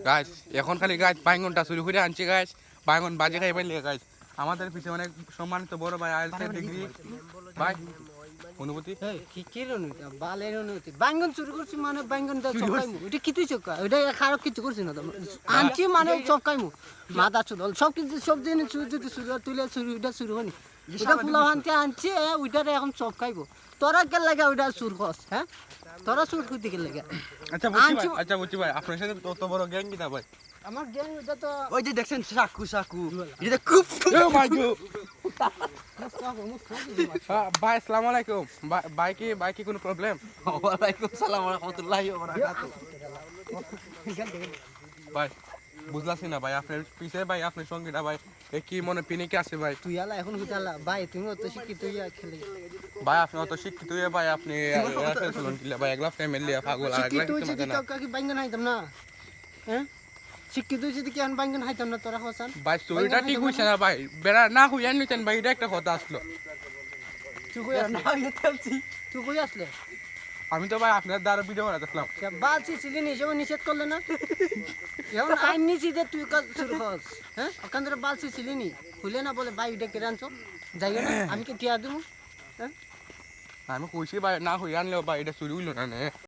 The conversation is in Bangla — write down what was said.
গাছ এখন খালি গাছ বাইঙ্গনটা শুরু করে আনছি গাছ বাইঙ্গন বাজে খাই পাইলে গাছ আমাদের পিছনে অনেক সম্মানিত বড় ভাই আইএলটিএস ডিগ্রি ভাই অনুভূতি কি অনুভূতি বালের অনুভূতি বাইঙ্গন চুরি করছি মানে বাইঙ্গন চপকাইমু এটা কি তুই চপকা ওটা খারাপ কিছু করছি না আনছি মানে চপকাইমু মাথা চুদল সব কিছু সব জিনিস যদি চুরি তুলে চুরি ওইটা চুরি হয়নি ওটা ফুলা আনতে আনছে ওইটারে এখন চপকাইবো তোরা কে লাগে ওইটা চুর কস হ্যাঁ তোরা চুর করতে কে লাগে আচ্ছা বুঝছি ভাই আপনার সাথে তত বড় গ্যাং কি না ভাই আমার গ্যাং ওইটা তো ওই যে দেখছেন সাকু এটা খুব ভাই আসসালামু আলাইকুম ভাই কি কোনো প্রবলেম ওয়ালাইকুম সালাম ওয়া রাহমাতুল্লাহি ওয়া বারাকাতুহু ভাই বুঝলাছি না ভাই আপনার পিছে ভাই আপনার সঙ্গীটা ভাই কি মনে পিনিকে আছে ভাই তুই আলা এখন হুতালা ভাই তুমি অত শিক্ষিত হইয়া খেলে ভাই আপনি অত শিক্ষিত হয়ে ভাই আপনি ফেলছিলেন কি ভাই এগুলা ফ্যামিলি পাগল আর এগুলা শিক্ষিত কিছু হইছে না তো কাকি বাইঙ্গন হাইতাম না হ্যাঁ শিক্ষিত হইছে কি আন বাইঙ্গন হাইতাম না তোরা হসান ভাই স্টোরিটা ঠিক হইছে না ভাই বেড়া না হইয়া নিতেন ভাই এটা একটা কথা আসলো তুই কই আসলি তুই কই আসলে আমি তো ভাই আপনার দ্বারা ভিডিও বানাতেছিলাম বালছি ছিলি নি যেমন নিষেধ করলে না এখন আইন নিছি যে তুই শুরু হস হ্যাঁ ওখান থেকে বালছি ছিলি নি খুলে না বলে ভাই এটা কেড়ে আনছো যাইও না আমি কি টিয়া দেবো হ্যাঁ আমি কইছি ভাই না হইয়া আনলেও ভাই এটা চুরি হইল না